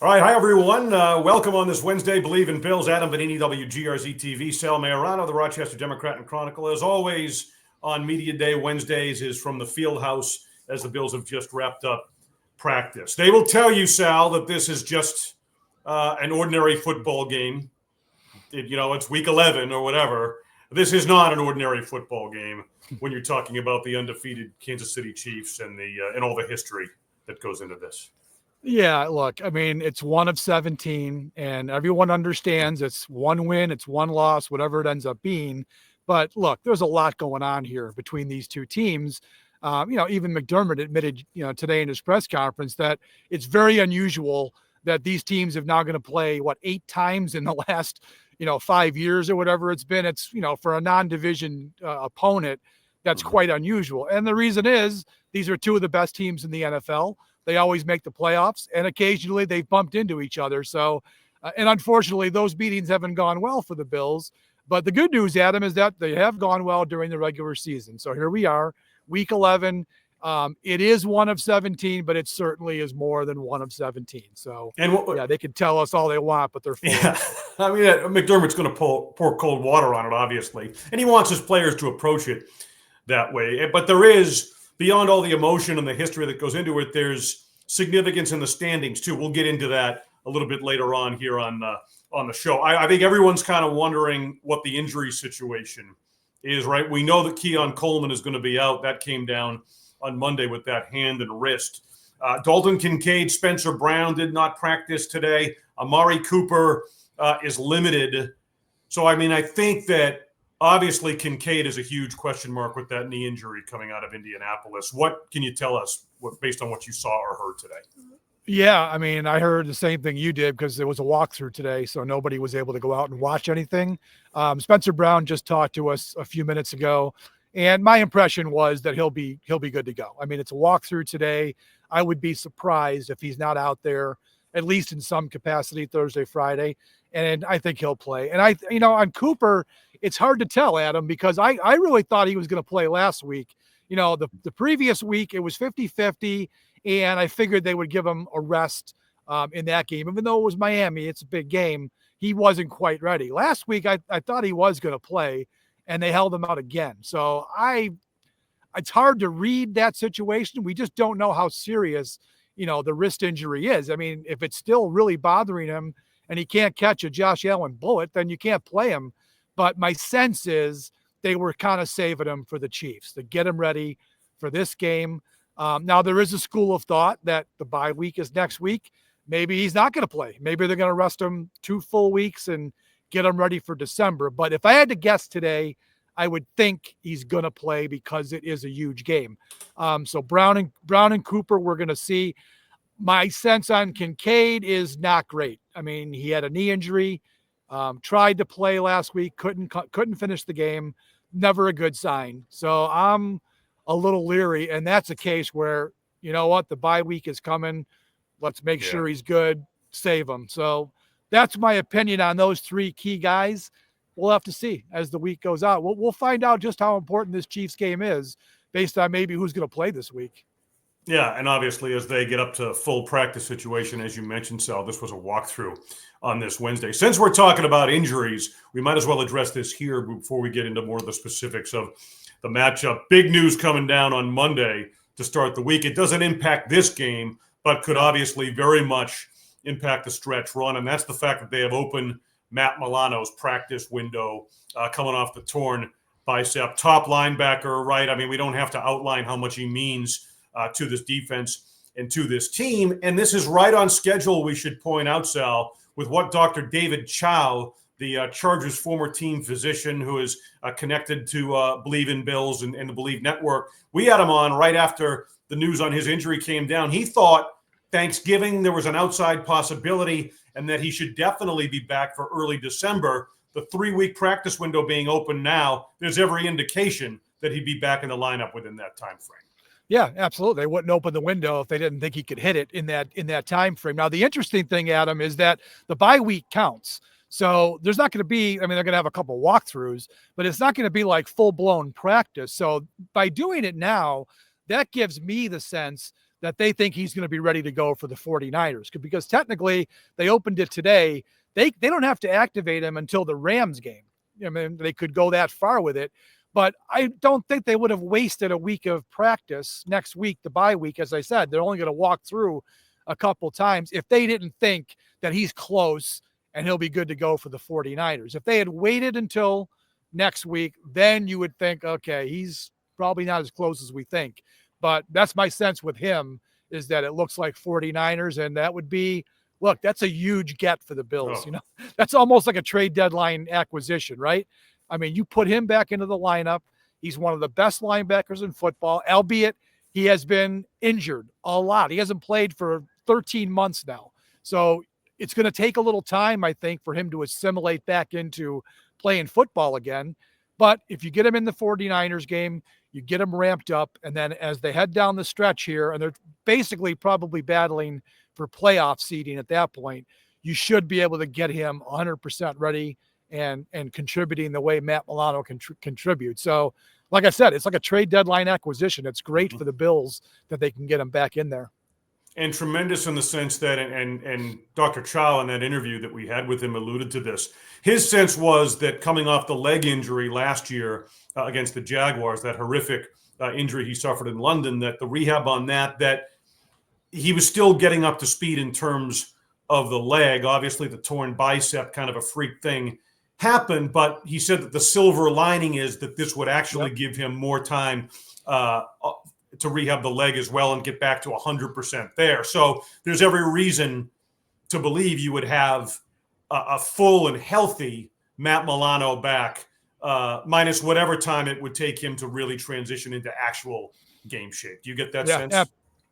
All right, hi everyone. Welcome on this Wednesday. Believe in Bills. Adam Benigni, WGRZ TV. Sal Maiorana, the Rochester Democrat and Chronicle. As always, on Media Day Wednesdays is from the field house as the Bills have just wrapped up practice. They will tell you, Sal, that this is just an ordinary football game. It's week 11 or whatever. This is not an ordinary football game when you're talking about the undefeated Kansas City Chiefs and all the history that goes into this. Yeah, look, I mean, it's one of 17, and everyone understands it's one win, it's one loss, whatever it ends up being. But look, there's a lot going on here between these two teams. Even McDermott admitted, today in his press conference that it's very unusual that these teams have now going to play, 8 times in the last, 5 years or whatever it's been. It's, for a non-division opponent, that's quite unusual. And the reason is these are two of the best teams in the NFL. They always make the playoffs, and occasionally they've bumped into each other. So, and unfortunately, those meetings haven't gone well for the Bills. But the good news, Adam, is that they have gone well during the regular season. So here we are, week 11. It is one of 17, but it certainly is more than one of 17. So, they can tell us all they want, but they're full. Yeah, I mean, McDermott's going to pour cold water on it, obviously, and he wants his players to approach it that way. But there is, beyond all the emotion and the history that goes into it, there's significance in the standings too. We'll get into that a little bit later on here on the show. I think everyone's kind of wondering what the injury situation is, right? We know that Keon Coleman is going to be out. That came down on Monday with that hand and wrist. Dalton Kincaid, Spencer Brown did not practice today. Amari Cooper is limited. So, I mean, I think that obviously Kincaid is a huge question mark with that knee injury coming out of Indianapolis. What can you tell us based on what you saw or heard today? Yeah, I mean, I heard the same thing you did because there was a walkthrough today, so nobody was able to go out and watch anything. Spencer Brown just talked to us a few minutes ago, and my impression was that he'll be good to go. I mean, it's a walkthrough today. I would be surprised if he's not out there, at least in some capacity, Thursday, Friday, and I think he'll play. And on Cooper, it's hard to tell, Adam, because I really thought he was going to play last week. The previous week, it was 50-50, and I figured they would give him a rest in that game. Even though it was Miami, it's a big game, he wasn't quite ready. Last week, I thought he was going to play, and they held him out again. So it's hard to read that situation. We just don't know how serious, the wrist injury is. I mean, if it's still really bothering him and he can't catch a Josh Allen bullet, then you can't play him. But my sense is they were kind of saving him for the Chiefs to get him ready for this game. Now, there is a school of thought that the bye week is next week. Maybe he's not going to play. Maybe they're going to rest him 2 full weeks and get him ready for December. But if I had to guess today, I would think he's going to play because it is a huge game. So Brown and Cooper, we're going to see. My sense on Kincaid is not great. I mean, he had a knee injury, tried to play last week, couldn't finish the game. Never a good sign. So I'm a little leery, and that's a case where, you know what, the bye week is coming. Let's make sure he's good, save him. So that's my opinion on those 3 key guys. We'll have to see as the week goes out. We'll find out just how important this Chiefs game is based on maybe who's going to play this week. Yeah, and obviously as they get up to full practice situation, as you mentioned, Sal, this was a walkthrough on this Wednesday. Since we're talking about injuries, we might as well address this here before we get into more of the specifics of the matchup. Big news coming down on Monday to start the week. It doesn't impact this game, but could obviously very much impact the stretch run, and that's the fact that they have opened Matt Milano's practice window coming off the torn bicep. Top linebacker, right? I mean, we don't have to outline how much he means to this defense and to this team. And this is right on schedule, we should point out, Sal, with what Dr. David Chow, the Chargers' former team physician who is connected to Believe in Bills and the Believe Network. We had him on right after the news on his injury came down. He thought Thanksgiving there was an outside possibility and that he should definitely be back for early December. The 3-week practice window being open now, there's every indication that he'd be back in the lineup within that time frame. Yeah, absolutely. They wouldn't open the window if they didn't think he could hit it in that time frame. Now, the interesting thing, Adam, is that the bye week counts. So there's not going to be, I mean, they're going to have a couple walkthroughs, but it's not going to be like full-blown practice. So by doing it now, that gives me the sense that they think he's going to be ready to go for the 49ers, because technically they opened it today. They don't have to activate him until the Rams game. I mean, they could go that far with it, but I don't think they would have wasted a week of practice next week, the bye week. As I said, they're only going to walk through a couple times if they didn't think that he's close and he'll be good to go for the 49ers. If they had waited until next week, then you would think, okay, he's probably not as close as we think. But that's my sense with him, is that it looks like 49ers, and that would be, look, that's a huge get for the Bills. You know, that's almost like a trade deadline acquisition, right? I mean, you put him back into the lineup. He's one of the best linebackers in football, albeit he has been injured a lot. He hasn't played for 13 months now. So it's going to take a little time, I think, for him to assimilate back into playing football again. But if you get him in the 49ers game, you get them ramped up, and then as they head down the stretch here, and they're basically probably battling for playoff seeding at that point, you should be able to get him 100% ready and contributing the way Matt Milano can contribute. So, like I said, it's like a trade deadline acquisition. It's great for the Bills that they can get him back in there. And tremendous in the sense that, and Dr. Chow in that interview that we had with him alluded to this. His sense was that coming off the leg injury last year against the Jaguars, that horrific injury he suffered in London, that the rehab on that he was still getting up to speed in terms of the leg. Obviously, the torn bicep, kind of a freak thing, happened, but he said that the silver lining is that this would actually give him more time to rehab the leg as well and get back to 100% there. So there's every reason to believe you would have a full and healthy Matt Milano back, minus whatever time it would take him to really transition into actual game shape. Do you get that sense?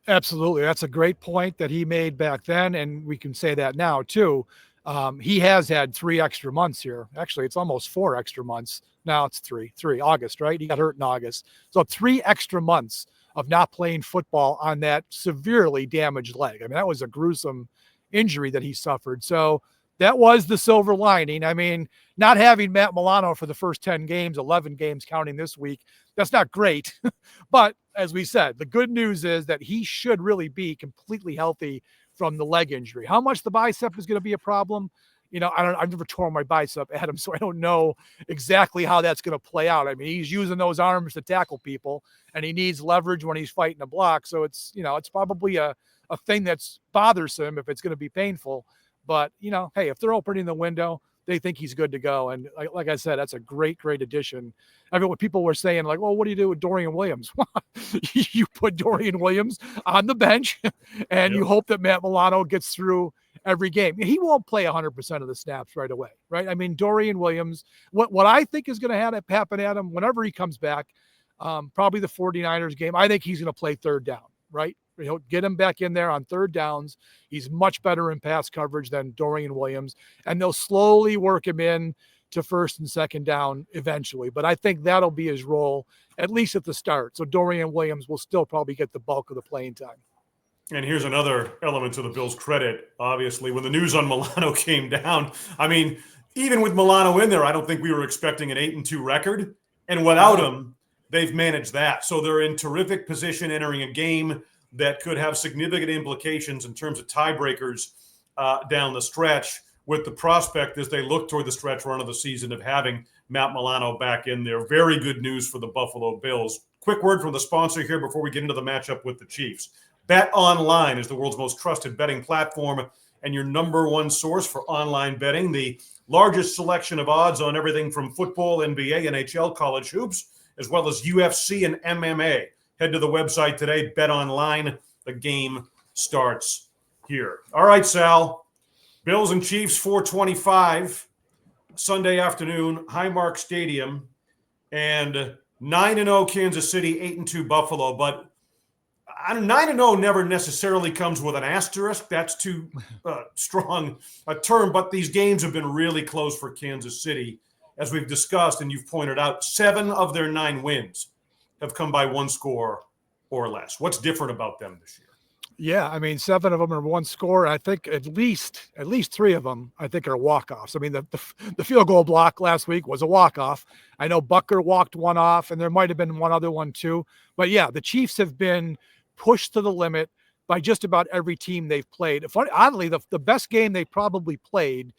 Absolutely. That's a great point that he made back then, and we can say that now too. He has had 3 extra months here. Actually, it's almost 4 extra months. Now it's 3 August, right? He got hurt in August. So 3 extra months of not playing football on that severely damaged leg. I mean, that was a gruesome injury that he suffered. So that was the silver lining. I mean, not having Matt Milano for the first 10 games, 11 games counting this week, that's not great. But as we said, the good news is that he should really be completely healthy from the leg injury. How much the bicep is going to be a problem, you know, I've never torn my bicep, Adam, so I don't know exactly how that's going to play out. I mean, he's using those arms to tackle people, and he needs leverage when he's fighting a block. So it's, you know, it's probably a thing that's bothersome if it's going to be painful. But, you know, hey, if they're opening the window, they think he's good to go. And like I said, that's a great addition. I mean, what people were saying, like, well, what do you do with Dorian Williams? You put Dorian Williams on the bench and you hope that Matt Milano gets through every game. He won't play 100% of the snaps right away, right? I mean, Dorian Williams, what I think is going to happen, Adam, whenever he comes back, probably the 49ers game, I think he's going to play third down, right? You know, get him back in there on third downs. He's much better in pass coverage than Dorian Williams, and they'll slowly work him in to first and second down eventually. But I think that'll be his role, at least at the start. So Dorian Williams will still probably get the bulk of the playing time. And here's another element to the Bills' credit. Obviously, when the news on Milano came down, I mean, even with Milano in there, I don't think we were expecting an 8-2 record. And without him, they've managed that. So they're in terrific position entering a game that could have significant implications in terms of tiebreakers down the stretch, with the prospect as they look toward the stretch run of the season of having Matt Milano back in there. Very good news for the Buffalo Bills. Quick word from the sponsor here before we get into the matchup with the Chiefs. Bet Online is the world's most trusted betting platform and your number one source for online betting. The largest selection of odds on everything from football, NBA, NHL, college hoops, as well as UFC and MMA. Head to the website today, Bet Online. The game starts here. All right, Sal. Bills and Chiefs, 4:25, Sunday afternoon, Highmark Stadium, and 9-0 Kansas City, 8-2 Buffalo. But 9-0 never necessarily comes with an asterisk. That's too strong a term. But these games have been really close for Kansas City, as we've discussed, and you've pointed out. 7 of their 9 wins have come by 1 score or less. What's different about them this year? Yeah, I mean, 7 of them are 1 score. I think at least 3 of them, I think, are walk-offs. I mean, the field goal block last week was a walk-off. I know Bucker walked one off, and there might have been one other one too. But yeah, the Chiefs have been pushed to the limit. by just about every team they've played. Oddly, the best game they probably played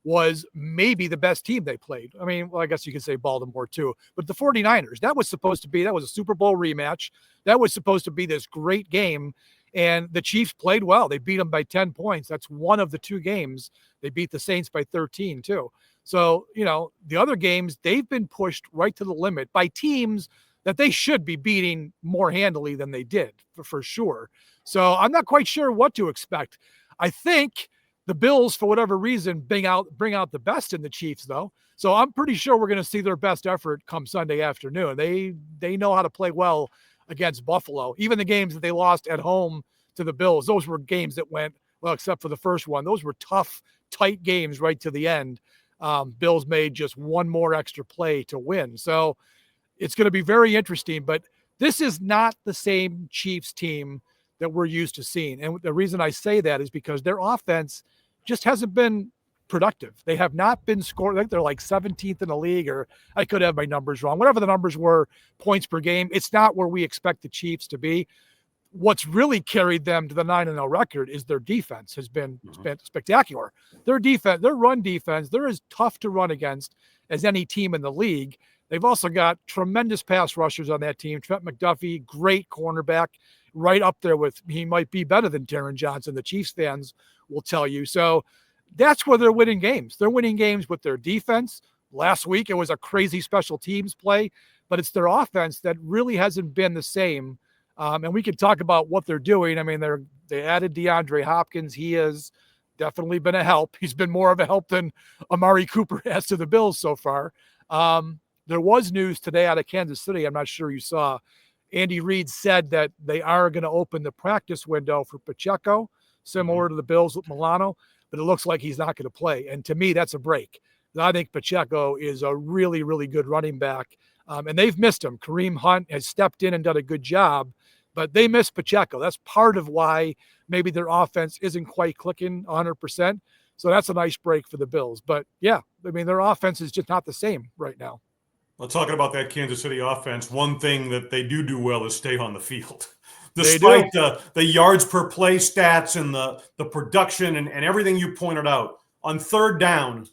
was maybe the best team they played. I mean, well, I guess you could say Baltimore too, but the 49ers, that was a Super Bowl rematch. That was supposed to be this great game. And the Chiefs played well. They beat them by 10 points. That's one of the two games. They beat the Saints by 13 too. So, the other games, they've been pushed right to the limit by teams that they should be beating more handily than they did for sure. So I'm not quite sure what to expect. I think the Bills, for whatever reason, bring out the best in the Chiefs, though. So I'm pretty sure we're going to see their best effort come Sunday afternoon. They know how to play well against Buffalo. Even the games that they lost at home to the Bills, those were games that went, well, except for the first one. Those were tough, tight games right to the end. Bills made just one more extra play to win. So it's going to be very interesting. But this is not the same Chiefs team that we're used to seeing. And the reason I say that is because their offense just hasn't been productive. They have not been scored. I think they're like 17th in the league, or I could have my numbers wrong. Whatever the numbers were, points per game, it's not where we expect the Chiefs to be. What's really carried them to the 9-0 record is their defense has been spectacular. Their defense, their run defense, they're as tough to run against as any team in the league. They've also got tremendous pass rushers on that team. Trent McDuffie, great cornerback, right up there with, he might be better than Taron Johnson, the Chiefs fans will tell you. So that's where they're winning games. They're winning games with their defense. Last week, it was a crazy special teams play, but it's their offense that really hasn't been the same. And we can talk about what they're doing. I mean, they added DeAndre Hopkins. He has definitely been a help. He's been more of a help than Amari Cooper has to the Bills so far. There was news today out of Kansas City. I'm not sure you saw. Andy Reid said that they are going to open the practice window for Pacheco, similar to the Bills with Milano, but it looks like he's not going to play. And to me, that's a break. I think Pacheco is a really, really good running back, and they've missed him. Kareem Hunt has stepped in and done a good job, but they miss Pacheco. That's part of why maybe their offense isn't quite clicking 100%. So that's a nice break for the Bills. But, yeah, I mean, their offense is just not the same right now. Well, talking about that Kansas City offense, one thing that they do well is stay on the field. Despite the yards per play stats and the production and everything you pointed out, on third down,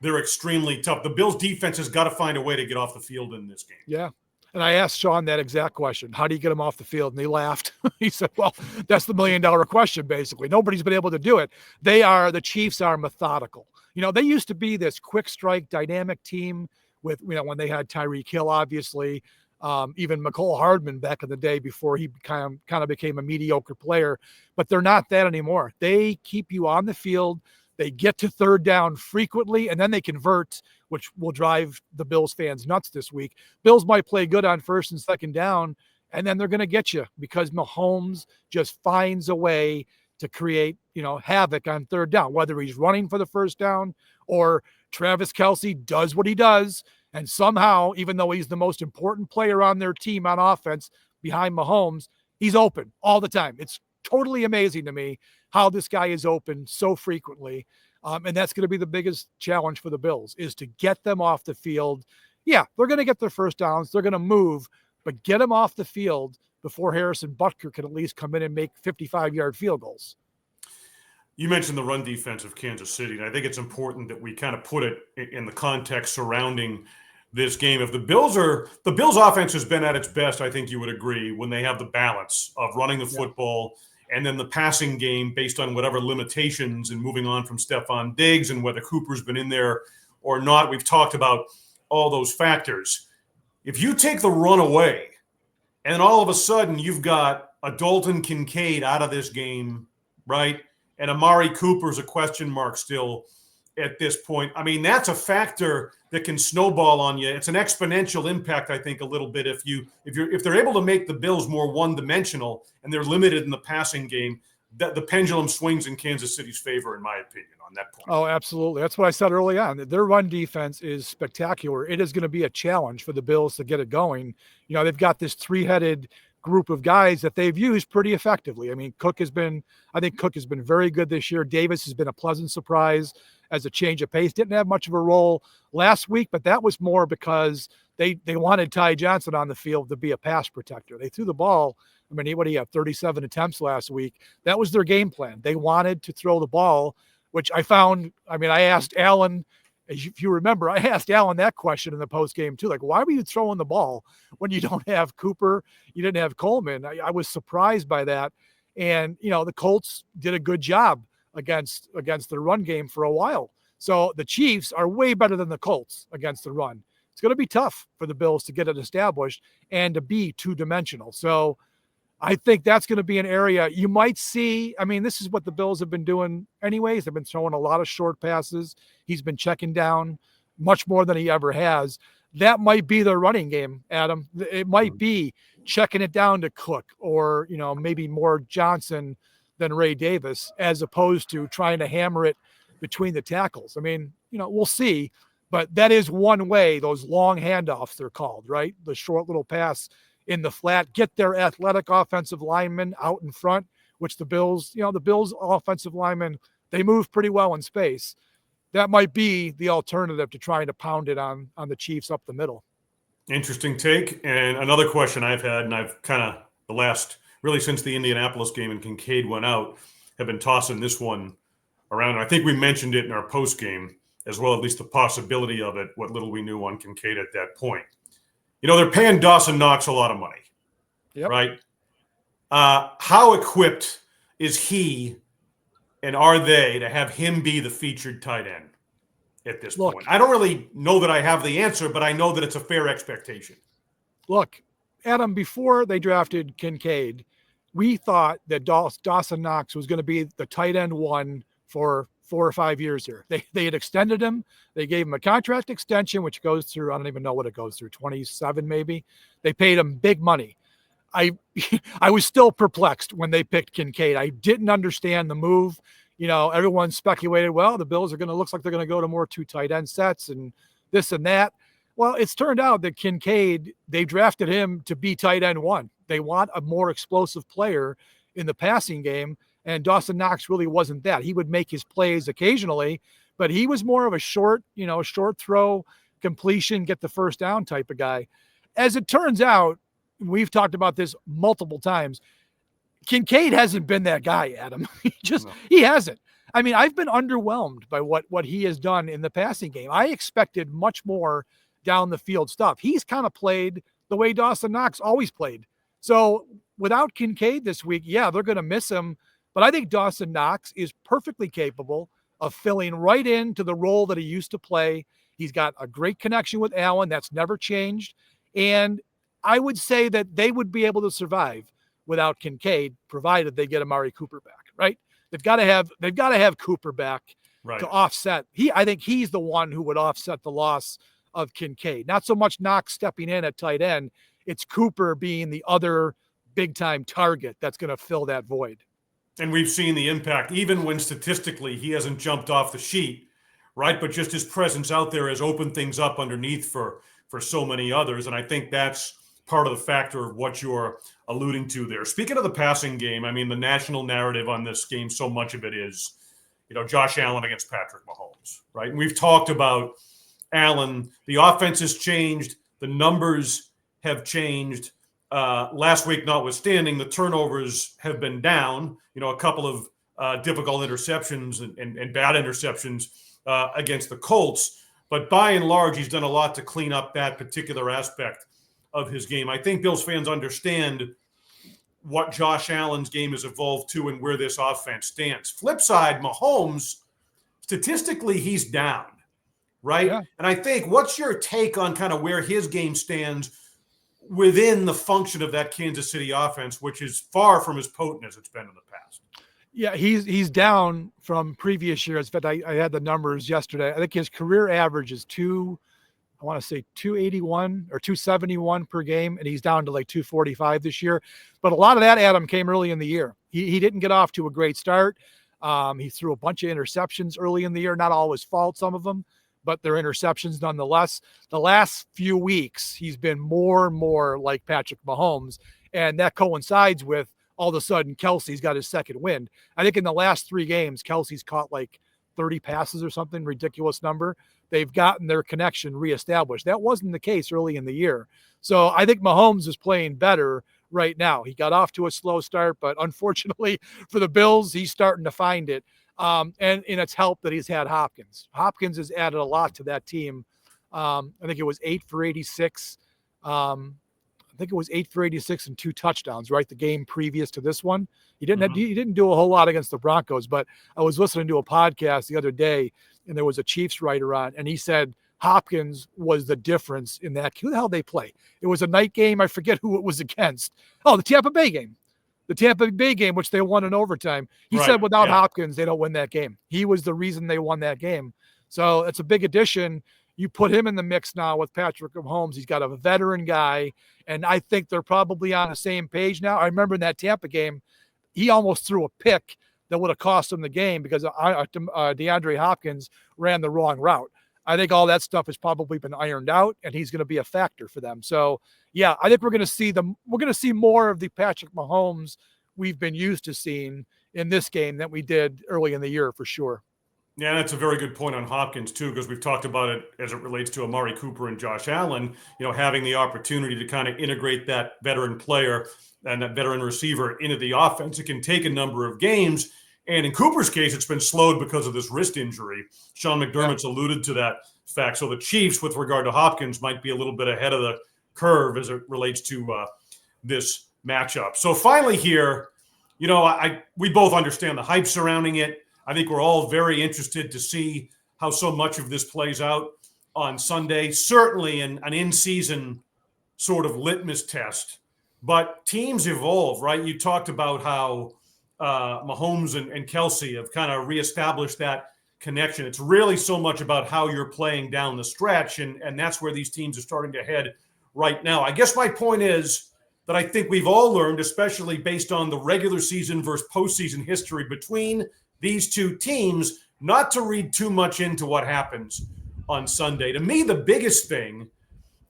they're extremely tough. The Bills' defense has got to find a way to get off the field in this game. Yeah. And I asked Sean that exact question. How do you get them off the field? And he laughed. He said, well, that's the $1 million question, basically. Nobody's been able to do it. The Chiefs are methodical. They used to be this quick strike, dynamic team with, when they had Tyreek Hill, obviously, even McCole Hardman back in the day before he kind of became a mediocre player. But they're not that anymore. They keep you on the field. They get to third down frequently, and then they convert, which will drive the Bills fans nuts this week. Bills might play good on first and second down, and then they're going to get you because Mahomes just finds a way to create, havoc on third down, whether he's running for the first down or Travis Kelce does what he does. And somehow, even though he's the most important player on their team on offense behind Mahomes, he's open all the time. It's totally amazing to me how this guy is open so frequently. And that's going to be the biggest challenge for the Bills, is to get them off the field. Yeah, they're going to get their first downs. They're going to move, but get them off the field before Harrison Butker can at least come in and make 55-yard field goals. You mentioned the run defense of Kansas City, and I think it's important that we kind of put it in the context surrounding this game. If the Bills offense has been at its best, I think you would agree, when they have the balance of running the football and then the passing game based on whatever limitations and moving on from Stephon Diggs and whether Cooper's been in there or not. We've talked about all those factors. If you take the run away and all of a sudden you've got a Dalton Kincaid out of this game, right? And Amari Cooper's a question mark still at this point. I mean, that's a factor that can snowball on you. It's an exponential impact, I think, a little bit if they're able to make the Bills more one-dimensional and they're limited in the passing game. The pendulum swings in Kansas City's favor, in my opinion, on that point. Oh, absolutely. That's what I said early on. Their run defense is spectacular. It is going to be a challenge for the Bills to get it going. They've got this three-headed group of guys that they've used pretty effectively. I mean, I think Cook has been very good this year. Davis has been a pleasant surprise as a change of pace. Didn't have much of a role last week, but that was more because they wanted Ty Johnson on the field to be a pass protector. They threw the ball I mean, what do you have, 37 attempts last week? That was their game plan. They wanted to throw the ball, which I found, I mean, I asked Allen, if you remember, I asked Allen that question in the post game too. Like, why were you throwing the ball when you don't have Cooper? You didn't have Coleman. I was surprised by that. And, the Colts did a good job against the run game for a while. So the Chiefs are way better than the Colts against the run. It's going to be tough for the Bills to get it established and to be two-dimensional. So I think that's going to be an area you might see. I mean, this is what the Bills have been doing anyways. They've been throwing a lot of short passes. He's been checking down much more than he ever has. That might be their running game, Adam. It might be checking it down to Cook or, maybe more Johnson than Ray Davis, as opposed to trying to hammer it between the tackles. I mean, we'll see, but that is one way. Those long handoffs, they're called, right? The short little pass in the flat, get their athletic offensive linemen out in front, which the Bills offensive linemen, they move pretty well in space. That might be the alternative to trying to pound it on the Chiefs up the middle. Interesting take. And another question I've had, and I've kind of really since the Indianapolis game and Kincaid went out, have been tossing this one around. And I think we mentioned it in our post game as well, at least the possibility of it, what little we knew on Kincaid at that point. They're paying Dawson Knox a lot of money, right? How equipped is he and are they to have him be the featured tight end at this point? I don't really know that I have the answer, but I know that it's a fair expectation. Look, Adam, before they drafted Kincaid, we thought that Dawson Knox was going to be the tight end one for 4 or 5 years here. They had extended him. They gave him a contract extension, which goes through, I don't even know what it goes through, 27 maybe. They paid him big money. I was still perplexed when they picked Kincaid. I didn't understand the move. Everyone speculated, well, the Bills looks like they're going to go to more 2 tight end sets and this and that. Well, it's turned out that Kincaid, they drafted him to be tight end 1. They want a more explosive player in the passing game. And Dawson Knox really wasn't that. He would make his plays occasionally, but he was more of a short throw, completion, get the first down type of guy. As it turns out, we've talked about this multiple times, Kincaid hasn't been that guy, Adam. He hasn't. I mean, I've been underwhelmed by what he has done in the passing game. I expected much more down the field stuff. He's kind of played the way Dawson Knox always played. So without Kincaid this week, they're going to miss him. But I think Dawson Knox is perfectly capable of filling right into the role that he used to play. He's got a great connection with Allen. That's never changed. And I would say that they would be able to survive without Kincaid, provided they get Amari Cooper back, right? They've got to have Cooper back to offset. I think he's the one who would offset the loss of Kincaid. Not so much Knox stepping in at tight end. It's Cooper being the other big-time target that's going to fill that void. And we've seen the impact, even when statistically he hasn't jumped off the sheet, right? But just his presence out there has opened things up underneath for so many others. And I think that's part of the factor of what you're alluding to there. Speaking of the passing game, I mean, the national narrative on this game, so much of it is, Josh Allen against Patrick Mahomes, right? And we've talked about Allen. The offense has changed. The numbers have changed. Last week, notwithstanding, the turnovers have been down. A couple of difficult interceptions and bad interceptions against the Colts. But by and large, he's done a lot to clean up that particular aspect of his game. I think Bills fans understand what Josh Allen's game has evolved to and where this offense stands. Flip side, Mahomes, statistically, he's down, right? Yeah. And I think, what's your take on kind of where his game stands within the function of that Kansas City offense, which is far from as potent as it's been in the past? Yeah, he's down from previous years. In fact, I had the numbers yesterday. I think his career average is 281 or 271 per game, and he's down to like 245 this year. But a lot of that, Adam, came early in the year. He didn't get off to a great start. He threw a bunch of interceptions early in the year, not all his fault, some of them, but they're interceptions nonetheless. The last few weeks, he's been more and more like Patrick Mahomes, and that coincides with all of a sudden Kelsey's got his second wind. I think in the last 3 games, Kelsey's caught like 30 passes or something, ridiculous number. They've gotten their connection reestablished. That wasn't the case early in the year. So I think Mahomes is playing better right now. He got off to a slow start, but unfortunately for the Bills, he's starting to find it. And it's helped that he's had Hopkins. Hopkins has added a lot to that team. I think it was 8 for 86. I think it was 8 for 86 and 2 touchdowns, right? The game previous to this one. He didn't do a whole lot against the Broncos, but I was listening to a podcast the other day, and there was a Chiefs writer on, and he said Hopkins was the difference in that. Who the hell they play? It was a night game. I forget who it was against. Oh, the Tampa Bay game. The Tampa Bay game, which they won in overtime. He said without Hopkins, they don't win that game. He was the reason they won that game. So it's a big addition. You put him in the mix now with Patrick Mahomes. He's got a veteran guy, and I think they're probably on the same page now. I remember in that Tampa game, he almost threw a pick that would have cost him the game because DeAndre Hopkins ran the wrong route. I think all that stuff has probably been ironed out, and he's going to be a factor for them. So, yeah, I think we're going to see more of the Patrick Mahomes we've been used to seeing in this game than we did early in the year for sure. Yeah, that's a very good point on Hopkins, too, because we've talked about it as it relates to Amari Cooper and Josh Allen, having the opportunity to kind of integrate that veteran player and that veteran receiver into the offense. It can take a number of games. And in Cooper's case, it's been slowed because of this wrist injury. Sean McDermott's alluded to that fact. So the Chiefs, with regard to Hopkins, might be a little bit ahead of the curve as it relates to this matchup. So finally here, we both understand the hype surrounding it. I think we're all very interested to see how so much of this plays out on Sunday. Certainly an in-season sort of litmus test. But teams evolve, right? You talked about how Mahomes and Kelsey have kind of reestablished that connection. It's really so much about how you're playing down the stretch, and that's where these teams are starting to head right now. I guess my point is that I think we've all learned, especially based on the regular season versus postseason history between these two teams, not to read too much into what happens on Sunday. To me, the biggest thing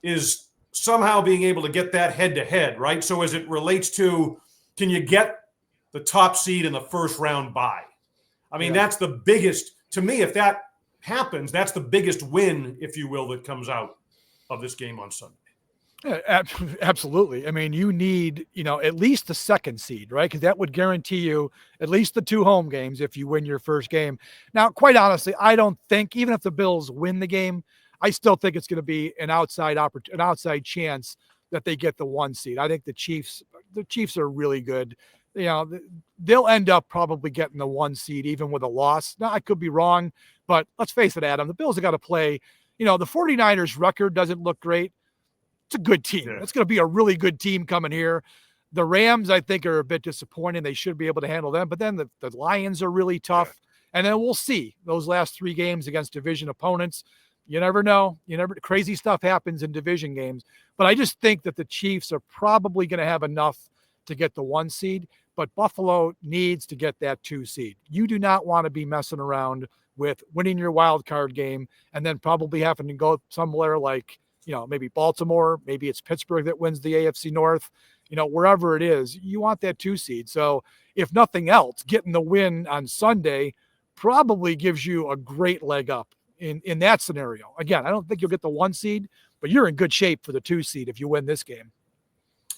is somehow being able to get that head-to-head, right? So as it relates to, can you get the top seed in the first round bye? I mean, that's the biggest, to me, if that happens, that's the biggest win, if you will, that comes out of this game on Sunday. Yeah, absolutely. I mean, you need, at least the second seed, right? Because that would guarantee you at least the 2 home games if you win your first game. Now, quite honestly, I don't think, even if the Bills win the game, I still think it's going to be an outside chance that they get the 1 seed. I think the Chiefs are really good. They'll end up probably getting the 1 seed even with a loss. Now, I could be wrong, but let's face it, Adam, the Bills have got to play. The 49ers record doesn't look great. It's a good team. Yeah. It's going to be a really good team coming here. The Rams, I think, are a bit disappointing. They should be able to handle them. But then the Lions are really tough. Yeah. And then we'll see those last 3 games against division opponents. You never know. Crazy stuff happens in division games. But I just think that the Chiefs are probably going to have enough to get the 1 seed. But Buffalo needs to get that 2 seed. You do not want to be messing around with winning your wild card game and then probably having to go somewhere like, maybe Baltimore, maybe it's Pittsburgh that wins the AFC North, wherever it is, you want that 2 seed. So if nothing else, getting the win on Sunday probably gives you a great leg up in that scenario. Again, I don't think you'll get the 1 seed, but you're in good shape for the 2 seed if you win this game.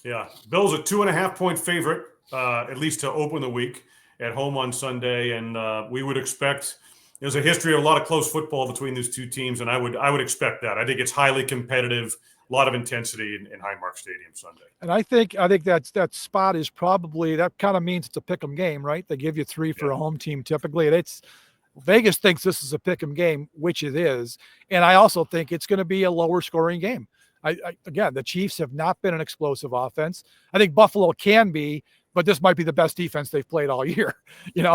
Yeah. Bills a 2.5-point favorite, at least to open the week at home on Sunday. And we would expect, there's a history of a lot of close football between these two teams, and I would expect that. I think it's highly competitive, a lot of intensity in Highmark Stadium Sunday. And I think that spot is probably, that kind of means it's a pick'em game, right? They give you 3 for a home team typically. And Vegas thinks this is a pick'em game, which it is. And I also think it's going to be a lower scoring game. Again, the Chiefs have not been an explosive offense. I think Buffalo can be, but this might be the best defense they've played all year,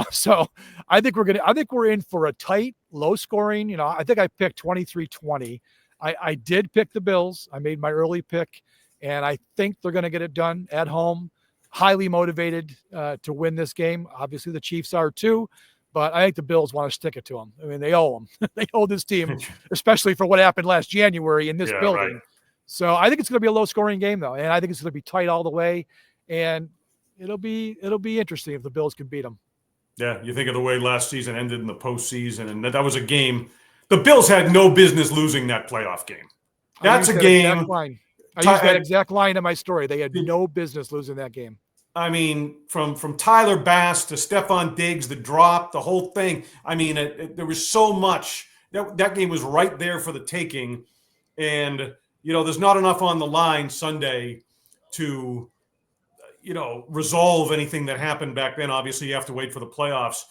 So I think we're in for a tight, low scoring, I think I picked 23-20. I did pick the Bills. I made my early pick, and I think they're going to get it done at home. Highly motivated to win this game. Obviously, the Chiefs are too, but I think the Bills want to stick it to them. I mean, they owe them. They owe this team, especially for what happened last January in this building. Right. So I think it's going to be a low scoring game, though, and I think it's going to be tight all the way. And it'll be interesting if the Bills can beat them. Yeah, you think of the way last season ended in the postseason, and that was a game. The Bills had no business losing that playoff game. That's a game I used that exact line in my story. They had no business losing that game. I mean, from Tyler Bass to Stephon Diggs, the drop, the whole thing. I mean, there was so much. That game was right there for the taking. And, there's not enough on the line Sunday to, resolve anything that happened back then. Obviously, you have to wait for the playoffs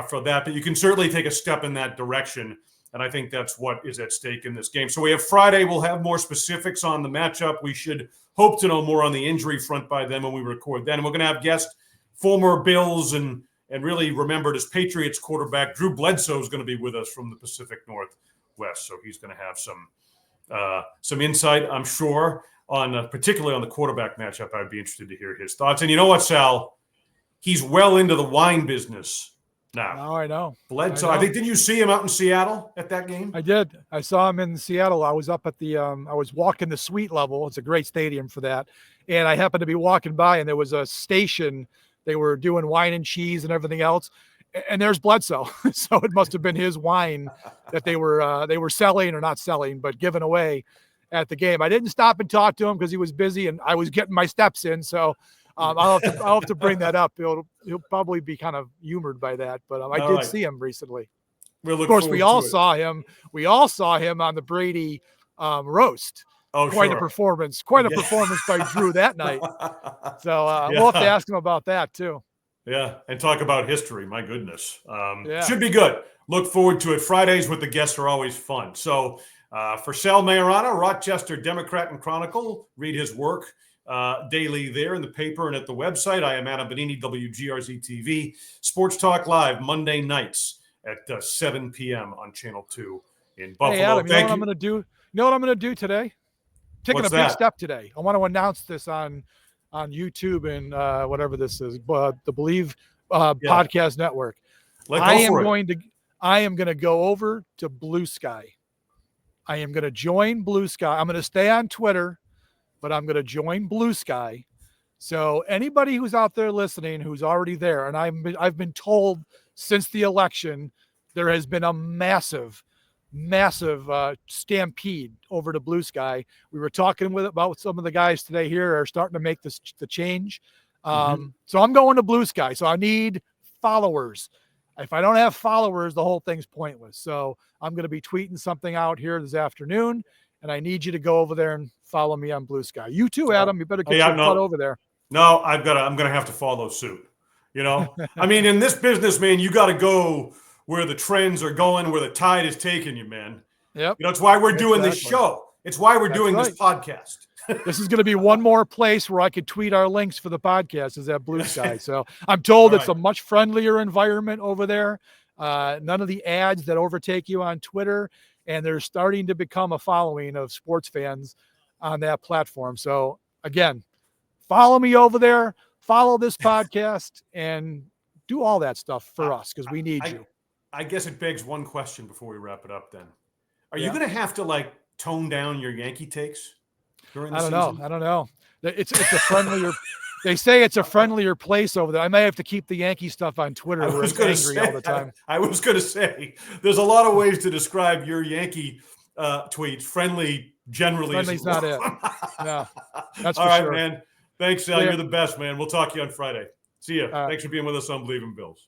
for that. But you can certainly take a step in that direction. And I think that's what is at stake in this game. So we have Friday. We'll have more specifics on the matchup. We should hope to know more on the injury front by then when we record then. And we're going to have guest former Bills and really remembered as Patriots quarterback Drew Bledsoe is going to be with us from the Pacific Northwest. So he's going to have some insight, I'm sure, on particularly on the quarterback matchup. I'd be interested to hear his thoughts. And you know what, Sal? He's well into the wine business now. Oh, I know. Bledsoe. I think, didn't you see him out in Seattle at that game? I did. I saw him in Seattle. I was up at the I was walking the suite level. It's a great stadium for that. And I happened to be walking by, and there was a station. They were doing wine and cheese and everything else. And there's Bledsoe. So it must have been his wine that they were selling, or not selling, but giving away at the game. I didn't stop and talk to him because he was busy and I was getting my steps in. So I'll have to bring that up. He'll probably be kind of humored by that, but I did see him recently. Of course, we all saw him. We all saw him on the Brady roast. Oh, quite a performance by Drew that night. So we'll have to ask him about that too. Yeah, and talk about history. My goodness. Should be good. Look forward to it. Fridays with the guests are always fun. So for Sal Maiorana, Rochester Democrat and Chronicle, read his work daily there in the paper and at the website. I am Adam Benigni, WGRZ TV. Sports Talk Live, Monday nights at 7 p.m. on Channel 2 in Buffalo. Hey, Adam, you know what I'm going to do? You know what I'm going to do today? Taking a big step today. I want to announce this on YouTube and whatever this is, the Believe Podcast Network. I am going to go over to Blue Sky. I am going to join Blue Sky. I'm going to stay on Twitter, but I'm going to join Blue Sky. So anybody who's out there listening, who's already there, and I've been told since the election, there has been a massive stampede over to Blue Sky. We were talking about some of the guys today here are starting to make the change. So I'm going to Blue Sky. So I need followers. If I don't have followers, the whole thing's pointless. So I'm going to be tweeting something out here this afternoon, and I need you to go over there and follow me on Blue Sky. You too, Adam. You better get your butt over there. No, I'm going to have to follow suit. I mean, in this business, man, you got to go where the trends are going, where the tide is taking you, man. Yep. It's why we're doing this show. It's why we're doing this podcast. This is going to be one more place where I could tweet our links for the podcast is at Blue Sky. So I'm told it's a much friendlier environment over there. None of the ads that overtake you on Twitter, and they're starting to become a following of sports fans on that platform. So again, follow me over there, follow this podcast, and do all that stuff for us because we need you. I guess it begs one question before we wrap it up then. Are you going to have to tone down your Yankee takes during the season? I don't know. It's a friendlier they say it's a friendlier place over there. I may have to keep the Yankee stuff on Twitter where it's angry all the time. I was going to say there's a lot of ways to describe your Yankee tweets. Friendly generally Friendly's not it. No. That's all for right, sure. Man. Thanks, Sal. You're the best, man. We'll talk to you on Friday. See you. Thanks for being with us on Believe in Bills.